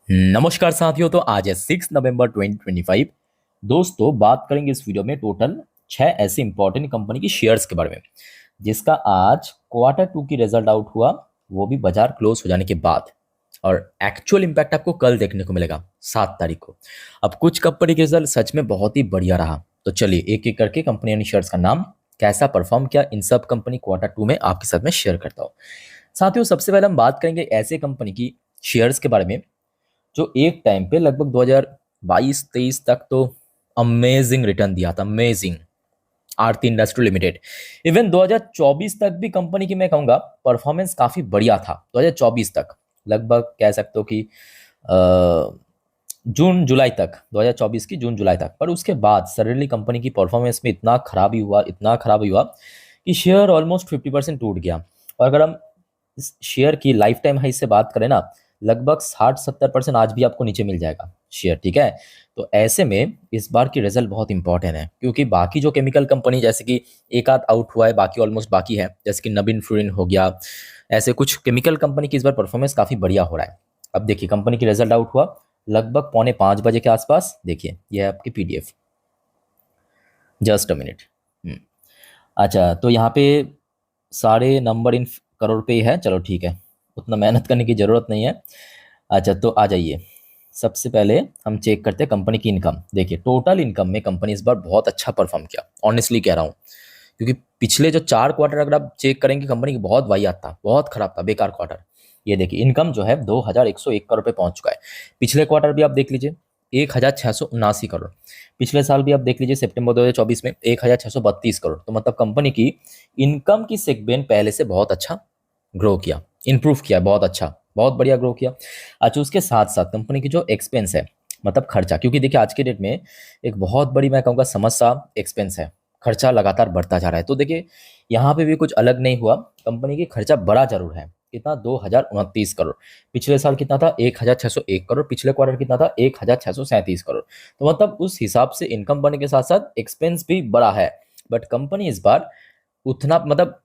नमस्कार साथियों। तो आज है 6 नवंबर 2025। दोस्तों, बात करेंगे इस वीडियो में टोटल 6 ऐसे इंपॉर्टेंट कंपनी की शेयर्स के बारे में जिसका आज क्वार्टर 2 की रिजल्ट आउट हुआ, वो भी बाजार क्लोज हो जाने के बाद। और एक्चुअल इम्पैक्ट आपको कल देखने को मिलेगा 7 तारीख को। अब कुछ कंपनी के रिजल्ट सच में बहुत ही बढ़िया रहा, तो चलिए एक एक करके कंपनी यानी शेयर्स का नाम, कैसा परफॉर्म किया, इन सब कंपनी क्वार्टर 2 में आपके साथ में शेयर करता हूँ। साथियों, सबसे पहले हम बात करेंगे ऐसे कंपनी की शेयर्स के बारे में जो एक टाइम पे लगभग 2022-23 तक तो अमेजिंग रिटर्न दिया था। अमेजिंग। आरती इंडस्ट्री लिमिटेड। इवन 2024 तक भी कंपनी की मैं कहूंगा परफॉर्मेंस काफी बढ़िया था। 2024 तक लगभग कह सकते हो कि जून जुलाई तक, 2024 की जून जुलाई तक। पर उसके बाद सडनली कंपनी की परफॉर्मेंस में इतना खराबी हुआ कि शेयर ऑलमोस्ट 50% टूट गया। और अगर हम इस शेयर की लाइफ टाइम हाई से बात करें ना, लगभग 60-70% आज भी आपको नीचे मिल जाएगा शेयर, ठीक है। तो ऐसे में इस बार की रिजल्ट बहुत इंपॉर्टेंट है, क्योंकि बाकी जो केमिकल कंपनी जैसे कि एक आध आउट हुआ है, बाकी ऑलमोस्ट बाकी है, जैसे कि नवीन फ्लोरिन हो गया। ऐसे कुछ केमिकल कंपनी की इस बार परफॉर्मेंस काफ़ी बढ़िया हो रहा है। अब देखिए कंपनी की रिजल्ट आउट हुआ लगभग 4:45 बजे के आसपास। देखिए ये है आपकी पीडीएफ। Just a minute. अच्छा, तो यहाँ पे सारे नंबर इन करोड़ पे ही है। चलो ठीक है, उतना मेहनत करने की ज़रूरत नहीं है। अच्छा, तो आ जाइए। सबसे पहले हम चेक करते हैं कंपनी की इनकम। देखिए टोटल इनकम में कंपनी इस बार बहुत अच्छा परफॉर्म किया, ऑनेस्टली कह रहा हूँ। क्योंकि पिछले जो 4 क्वार्टर अगर आप चेक करेंगे कंपनी की, बहुत वाहियात था, बहुत खराब था, बेकार क्वार्टर। ये देखिए इनकम जो है 2101 करोड़ पे पहुंच चुका है। पिछले क्वार्टर भी आप देख लीजिए 1679 करोड़। पिछले साल भी आप देख लीजिए सितंबर 2024 में 1632 करोड़। तो मतलब कंपनी की इनकम की सेगमेंट पहले से बहुत अच्छा ग्रो किया, इंप्रूव किया, बहुत अच्छा, बहुत बढ़िया ग्रो किया। अच्छा, उसके साथ साथ कंपनी की जो एक्सपेंस है, मतलब खर्चा, क्योंकि देखिए आज के डेट में एक बहुत बड़ी मैं कहूँगा समस्या एक्सपेंस है। खर्चा लगातार बढ़ता जा रहा है। तो देखिए यहाँ पे भी कुछ अलग नहीं हुआ, कंपनी की खर्चा बड़ा जरूर है। कितना? 2029 करोड़। पिछले साल कितना था? 1601 करोड़। पिछले क्वार्टर कितना था? 1637 करोड़। तो मतलब उस हिसाब से इनकम बढ़ने के साथ साथ एक्सपेंस भी बड़ा है। बट कंपनी इस बार उतना मतलब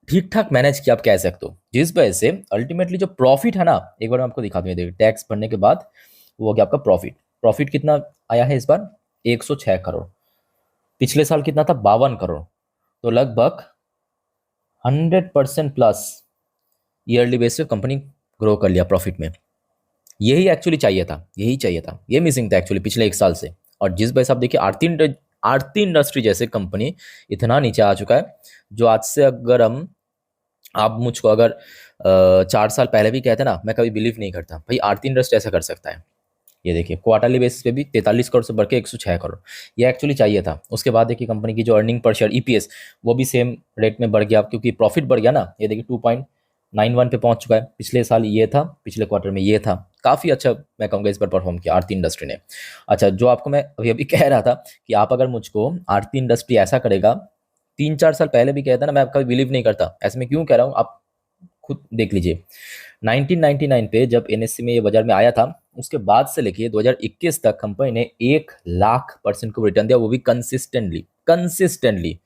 ठीक ठाक मैनेज किया, आप कह सकते हो, जिस वजह से अल्टीमेटली जो प्रॉफिट है ना, एक बार मैं आपको दिखा दूँ। देखिए टैक्स भरने के बाद वो हो गया आपका प्रॉफिट। प्रॉफिट कितना आया है इस बार? 106 करोड़। पिछले साल कितना था? 52 करोड़। तो लगभग 100% प्लस ईयरली बेस पे कंपनी ग्रो कर लिया प्रॉफिट में। यही एक्चुअली चाहिए था, यही चाहिए था, ये मिसिंग था एक्चुअली पिछले 1 साल से। और जिस वजह से आप देखिए आरती इंडस्ट्री जैसे कंपनी इतना नीचे आ चुका है, जो आज से अगर हम, आप मुझको अगर 4 साल पहले भी कहते ना, मैं कभी बिलीव नहीं करता भाई आरती इंडस्ट्री ऐसा कर सकता है। ये देखिए क्वार्टरली बेसिस पे भी 43 करोड़ से बढ़ के 106 करोड़। ये एक्चुअली चाहिए था। उसके बाद देखिए कंपनी की जो अर्निंग पर शेयर ईपीएस, वो भी सेम रेट में बढ़ गया, क्योंकि प्रॉफिट बढ़ गया ना। ये देखिए 2.91 पे पहुंच चुका है। पिछले साल ये था, पिछले क्वार्टर में ये था। काफ़ी अच्छा मैं कहूँगा इस बार परफॉर्म किया आरती इंडस्ट्री ने। अच्छा, जो आपको मैं अभी अभी कह रहा था कि आप अगर मुझको आरती इंडस्ट्री ऐसा करेगा, 3-4 साल पहले भी कहता ना, मैं आपका बिलीव नहीं करता। ऐसे में क्यों कह रहा हूँ आप खुद देख लीजिए। 1999 पे जब एनएससी में ये बाजार में आया था, उसके बाद से लेके 2021 तक कंपनी ने 1,00,000% को रिटर्न दिया, वो भी कंसिस्टेंटली कंसिस्टेंटली।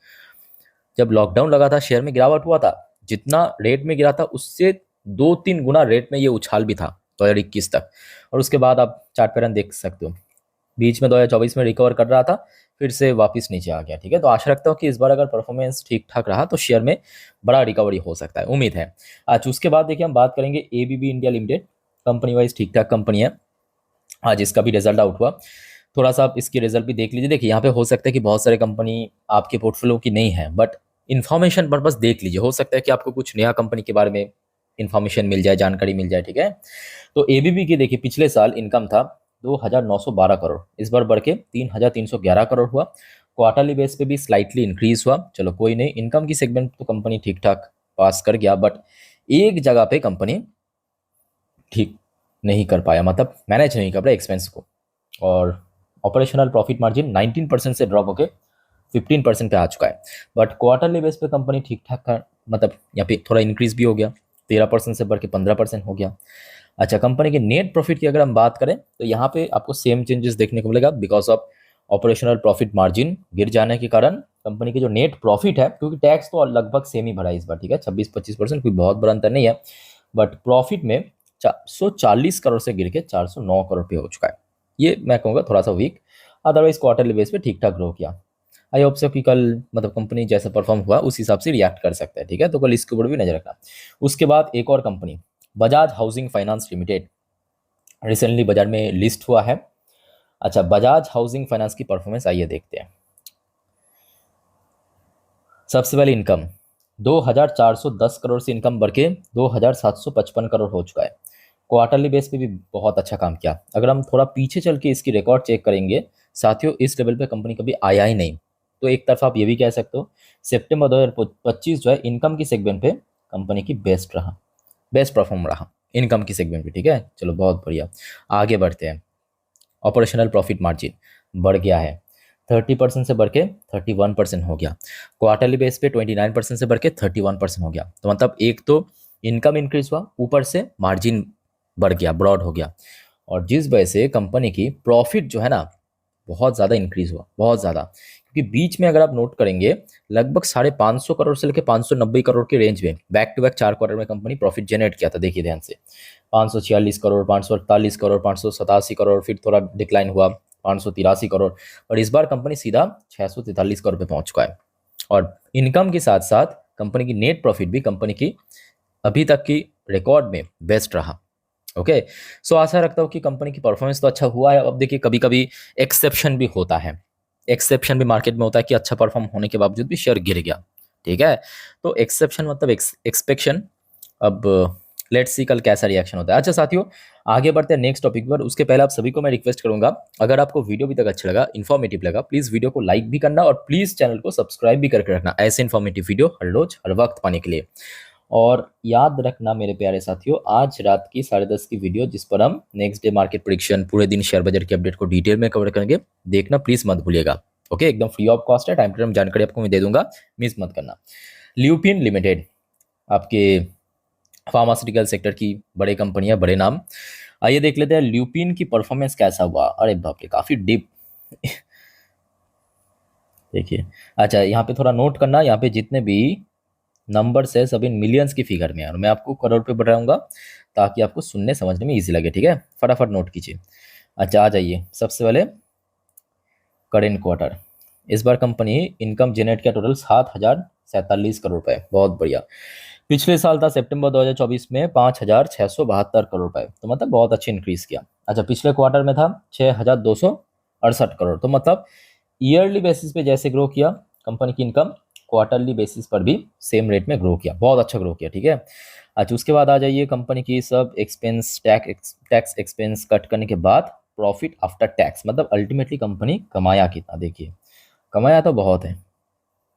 जब लॉकडाउन लगा था शेयर में गिरावट हुआ था, जितना रेट में गिरा था उससे 2-3 गुना रेट में ये उछाल भी था 2021 तक। और उसके बाद आप चार्ट पैटर्न देख सकते हो, बीच में 2024 में रिकवर कर रहा था, फिर से वापस नीचे आ गया। ठीक है, तो आशा रखता हूँ कि इस बार अगर परफॉर्मेंस ठीक ठाक रहा तो शेयर में बड़ा रिकवरी हो सकता है, उम्मीद है। आज उसके बाद देखिए हम बात करेंगे ABB India limited. Company wise ठीक ठाक कंपनी है। आज इसका भी रिजल्ट आउट हुआ। थोड़ा सा आप इसकी रिजल्ट भी देख लीजिए। देखिए यहाँ पे हो सकता है कि बहुत सारे कंपनी आपके पोर्टफोलियो की नहीं है, बट इन्फॉर्मेशन पर्पस देख लीजिए। हो सकता है कि आपको कुछ नया कंपनी के बारे में इन्फॉर्मेशन मिल जाए, जानकारी मिल जाए, ठीक है। तो एबीबी की देखिए पिछले साल इनकम था 2,912 करोड़, इस बार बढ़ के 3,311 करोड़ हुआ। क्वार्टरली बेस पे भी स्लाइटली इंक्रीज हुआ। चलो कोई नहीं, इनकम की सेगमेंट तो कंपनी ठीक ठाक पास कर गया, बट एक जगह पे कंपनी ठीक नहीं कर पाया, मतलब मैनेज नहीं कर पाया एक्सपेंस को। और ऑपरेशनल प्रॉफिट मार्जिन 19% से ड्रॉप होकर 15% पे आ चुका है। बट क्वार्टरली बेस पे कंपनी ठीक ठाक का मतलब यहाँ पे थोड़ा इंक्रीज भी हो गया, 13% से बढ़ के 15% हो गया। अच्छा, कंपनी के नेट प्रॉफिट की अगर हम बात करें तो यहाँ पे आपको सेम चेंजेस देखने को मिलेगा, because of operational profit margin गिर जाने के कारण कंपनी की जो नेट प्रॉफिट है, क्योंकि टैक्स तो लगभग सेम ही भरा है इस बार, ठीक है, 26-25%, कोई बहुत बड़ा अंतर नहीं है। बट प्रॉफिट में 440 करोड़ से गिर के 409 करोड़ पे हो चुका है। ये मैं कहूँगा थोड़ा सा वीक, अदरवाइज क्वार्टरली बेस पे ठीक ठाक ग्रो किया। आई होप सो कि कल मतलब कंपनी जैसा परफॉर्म हुआ उस हिसाब से रिएक्ट कर सकता है, ठीक है, तो कल इसके ऊपर भी नजर रखना। उसके बाद एक और company Bajaj housing finance limited recently बाजार में लिस्ट हुआ है। अच्छा, बजाज हाउसिंग फाइनेंस की परफॉर्मेंस आइए देखते हैं। सबसे पहले इनकम 2410 करोड़ से इनकम बढ़ के 2755 करोड़ हो चुका है। क्वार्टरली बेस पे भी बहुत अच्छा काम किया। अगर हम थोड़ा पीछे चल के इसकी रिकॉर्ड चेक करेंगे साथियों, इस लेवल पे कंपनी कभी आया ही नहीं। तो एक तरफ आप ये भी कह सकते हो सितंबर 2025 जो है इनकम की सेगमेंट पे कंपनी की बेस्ट रहा, बेस्ट परफॉर्म रहा इनकम की सेगमेंट पे, ठीक है। चलो बहुत बढ़िया, आगे बढ़ते हैं। ऑपरेशनल प्रॉफिट मार्जिन बढ़ गया है, 30% से बढ़ के 31% हो गया। क्वार्टरली बेस पे 29% से बढ़ के 31% हो गया। तो मतलब एक तो इनकम इंक्रीज हुआ, ऊपर से मार्जिन बढ़ गया, ब्रॉड हो गया, और जिस वजह से कंपनी की प्रॉफिट जो है ना बहुत ज़्यादा इंक्रीज हुआ, बहुत ज़्यादा। क्योंकि बीच में अगर आप नोट करेंगे लगभग 550 करोड़ से लेकर 590 करोड़ के रेंज में बैक टू बैक 4 क्वार्टर में कंपनी प्रॉफिट जनरेट किया था। देखिए ध्यान से, 546 करोड़, 548 करोड़, 587 करोड़, फिर थोड़ा डिक्लाइन हुआ 583 करोड़, और इस बार कंपनी सीधा 643 करोड़ पे पहुंच चुका है। और इनकम के साथ साथ कंपनी की नेट प्रॉफिट भी कंपनी की अभी तक की रिकॉर्ड में बेस्ट रहा। ओके, सो आशा रखता हूँ कि कंपनी की परफॉर्मेंस तो अच्छा हुआ है। अब देखिए कभी कभी एक्सेप्शन भी होता है, एक्सेप्शन भी मार्केट में होता है कि अच्छा परफॉर्म होने के बावजूद भी शेयर गिर गया, ठीक है। तो एक्सेप्शन मतलब एक्सपेक्शन। अब लेट्स सी कल कैसा रिएक्शन होता है। अच्छा साथियों, आगे बढ़ते हैं नेक्स्ट टॉपिक पर। उसके पहले आप सभी को मैं रिक्वेस्ट करूंगा, अगर आपको वीडियो भी तक अच्छा लगा, इन्फॉर्मेटिव लगा, प्लीज़ वीडियो को लाइक भी करना और प्लीज़ चैनल को सब्सक्राइब भी करके रखना ऐसे इन्फॉर्मेटिव वीडियो हर रोज हर वक्त पाने के लिए। और याद रखना मेरे प्यारे साथियों, आज रात की 10:30 की वीडियो जिस पर हम नेक्स्ट डे मार्केट प्रेडिक्शन, पूरे दिन शेयर बाजार की अपडेट को डिटेल में कवर करेंगे, देखना प्लीज़ मत भूलिएगा। ओके, एकदम फ्री ऑफ कॉस्ट है, टाइम टू टाइम जानकारी आपको मैं दे दूंगा, मिस मत करना। ल्यूपिन लिमिटेड आपके फार्मास्यूटिकल सेक्टर की बड़े कंपनियां, बड़े नाम। आइए देख लेते हैं ल्यूपिन की परफॉर्मेंस कैसा हुआ। अरे बाप रे, काफ़ी डिप देखिए। अच्छा, यहाँ पे थोड़ा नोट करना, यहाँ पे जितने भी नंबर्स है सब इन मिलियंस की फिगर में है और मैं आपको करोड़ पे बढ़ाऊंगा ताकि आपको सुनने समझने में इजी लगे, ठीक है। फटाफट नोट कीजिए। अच्छा, आ जाइए सबसे पहले करेंट क्वार्टर। इस बार कंपनी इनकम जनरेट किया टोटल 7,047 करोड़ रुपए, बहुत बढ़िया। पिछले साल था सितंबर 2024 में 5,672 करोड़ रुपए, तो मतलब बहुत अच्छे इंक्रीज किया। अच्छा, पिछले क्वार्टर में था 6,268 करोड़, तो मतलब ईयरली बेसिस पे जैसे ग्रो किया कंपनी की इनकम, क्वार्टरली बेसिस पर भी सेम रेट में ग्रो किया, बहुत अच्छा ग्रो किया, ठीक है। अच्छा, उसके बाद आ जाइए कंपनी की सब एक्सपेंस, टैक्स एक्सपेंस कट करने के बाद प्रॉफिट आफ्टर टैक्स, मतलब अल्टीमेटली कंपनी कमाया कितना, देखिए कमाया तो बहुत है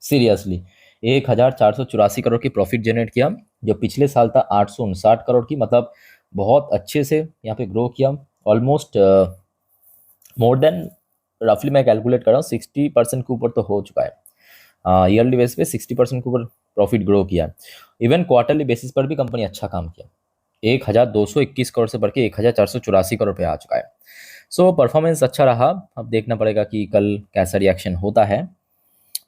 सीरियसली। 1,484 करोड़ की प्रॉफिट जनरेट किया, जो पिछले साल था 859 करोड़ की, मतलब बहुत अच्छे से यहाँ पे ग्रो किया। ऑलमोस्ट मोर देन, रफली मैं कैलकुलेट कर रहा हूँ 60% के ऊपर तो हो चुका है। ईयरली बेसिस पे 60% के ऊपर प्रॉफिट ग्रो किया। इवन क्वार्टरली बेसिस पर भी कंपनी अच्छा काम किया, 1,221 करोड़ से बढ़ के 1,484 करोड़ पे आ चुका है। सो परफॉर्मेंस अच्छा रहा। अब देखना पड़ेगा कि कल कैसा रिएक्शन होता है।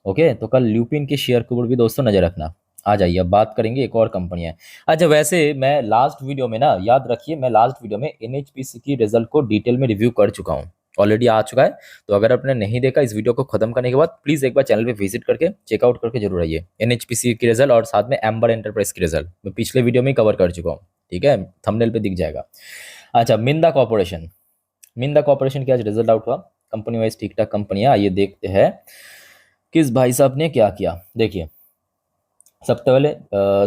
ओके, तो कल ल्यूपिन के शेयर के ऊपर भी दोस्तों नजर रखना। आ जाइए, अब बात करेंगे एक और कंपनी है। अच्छा, वैसे मैं लास्ट वीडियो में ना, याद रखिए, मैं लास्ट वीडियो में एनएचपीसी की रिजल्ट को डिटेल में रिव्यू कर चुका हूँ, ऑलरेडी आ चुका है। तो अगर आपने नहीं देखा, इस वीडियो को खत्म करने के बाद प्लीज़ एक बार चैनल पे विजिट करके चेकआउट करके जरूर आइए। एनएचपीसी की रिजल्ट और साथ में एम्बर एंटरप्राइज की रिजल्ट मैं पिछले वीडियो में कवर कर चुका हूँ, ठीक है, थंबनेल पे दिख जाएगा। अच्छा, मिंदा कॉर्पोरेशन, मिंदा कॉर्पोरेशन की आज रिजल्ट आउट हुआ। कंपनी वाइज ठीक ठाक कंपनी है। आइए देखते हैं किस भाई साहब ने क्या किया। देखिए, सबसे पहले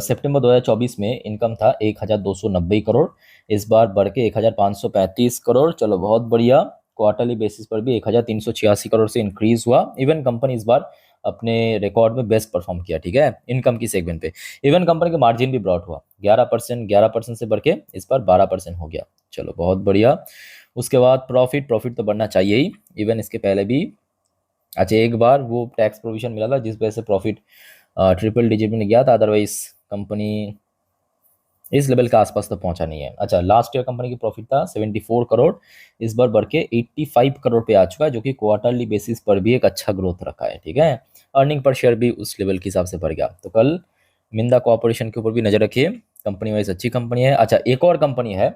सितंबर 2024 में इनकम था 1,290 करोड़, इस बार बढ़ के 1,535 करोड़, चलो बहुत बढ़िया। क्वार्टरली बेसिस पर भी 1,386 करोड़ से इंक्रीज हुआ। इवन कंपनी इस बार अपने रिकॉर्ड में बेस्ट परफॉर्म किया, ठीक है, इनकम की सेगमेंट पे। इवन कंपनी का मार्जिन भी ब्रॉड हुआ, 11% से बढ़ के इस बार 12% हो गया, चलो बहुत बढ़िया। उसके बाद प्रॉफिट, प्रॉफिट तो बढ़ना चाहिए ही, इवन इसके पहले भी। अच्छा, एक बार वो टैक्स प्रोविजन मिला था जिस वजह से प्रॉफिट ट्रिपल डिजिट में गया था, अदरवाइज कंपनी इस लेवल के आसपास तो पहुंचा नहीं है। अच्छा, लास्ट ईयर कंपनी की प्रॉफिट था 74 करोड़, इस बार बढ़ के 85 करोड़ पे आ चुका है, जो कि क्वार्टरली बेसिस पर भी एक अच्छा ग्रोथ रखा है, ठीक है। अर्निंग पर शेयर भी उस लेवल के हिसाब से बढ़ गया। तो कल मिंदा कॉर्पोरेशन के ऊपर भी नजर रखिए। कंपनी वाइज अच्छी कंपनी है। अच्छा, एक और कंपनी है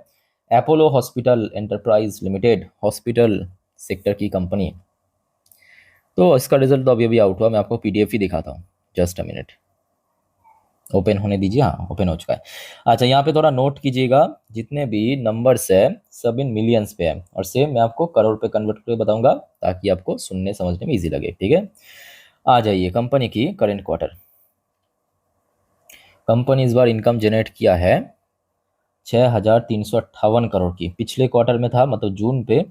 Apollo hospital enterprise limited, hospital sector की कंपनी। तो इसका रिजल्ट तो अभी अभी आउट हुआ, मैं आपको पीडीएफ ही दिखाता हूँ, जस्ट अ मिनट, ओपन होने दीजिए। हाँ, ओपन हो चुका है। अच्छा, यहाँ पे थोड़ा नोट कीजिएगा, जितने भी नंबर्स है सब इन मिलियंस पे है, और सेम मैं आपको करोड़ पे कन्वर्ट करके बताऊंगा ताकि आपको सुनने समझने में इजी लगे, ठीक है। आ जाइए कंपनी की करेंट क्वार्टर। कंपनी इस बार इनकम जनरेट किया है 6,358 करोड़ की। पिछले क्वार्टर में था, मतलब जून पे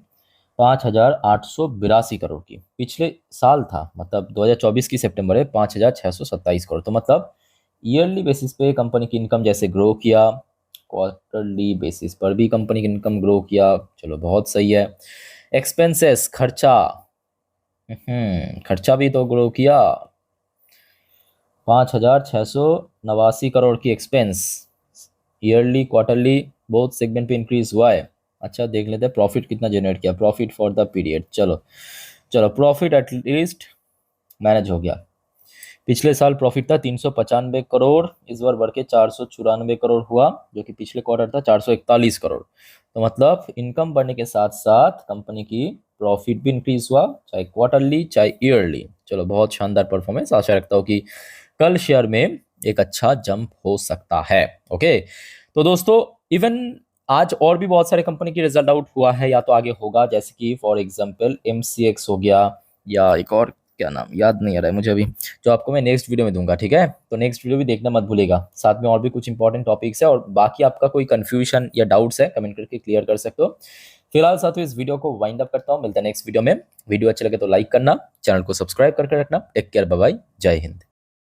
5,882 करोड़ की। पिछले साल था, मतलब 2024 की सितंबर है, 5,627 करोड़। तो मतलब ईयरली बेसिस पे कंपनी की इनकम जैसे ग्रो किया, क्वार्टरली बेसिस पर भी कंपनी की इनकम ग्रो किया, चलो बहुत सही है। एक्सपेंसेस, खर्चा, खर्चा भी तो ग्रो किया, 5,689 करोड़ की expense, yearly quarterly both segment पे इंक्रीज हुआ है। अच्छा, देख लेते हैं प्रॉफिट कितना जनरेट किया, प्रॉफिट फॉर द पीरियड। चलो चलो, प्रॉफिट एटलीस्ट मैनेज हो गया। पिछले साल प्रॉफिट था 395 करोड़, इस बार बढ़ के 494 करोड़ हुआ, जो कि पिछले क्वार्टर था 441 करोड़। तो मतलब इनकम बढ़ने के साथ साथ कंपनी की प्रॉफिट भी इंक्रीज हुआ, चाहे क्वार्टरली चाहे ईयरली। चलो, बहुत शानदार परफॉर्मेंस। आशा रखता हूँ कि कल शेयर में एक अच्छा जंप हो सकता है। ओके, तो दोस्तों, इवन आज और भी बहुत सारे कंपनी की रिजल्ट आउट हुआ है या तो आगे होगा, जैसे कि फॉर एग्जांपल एमसीएक्स हो गया, या एक और क्या नाम याद नहीं आ रहा है मुझे अभी, जो आपको मैं नेक्स्ट वीडियो में दूंगा, ठीक है। तो नेक्स्ट वीडियो भी देखना मत भूलिएगा, साथ में और भी कुछ इंपॉर्टेंट टॉपिक्स है, और बाकी आपका कोई कंफ्यूजन या डाउट्स है कमेंट करके क्लियर कर सकते हो। फिलहाल साथियों, इस वीडियो को वाइंड अप करता हूँ, मिलता है नेक्स्ट वीडियो में। वीडियो अच्छा लगे तो लाइक करना, चैनल को सब्सक्राइब करके रखना। टेक केयर, बाय बाय, जय हिंद।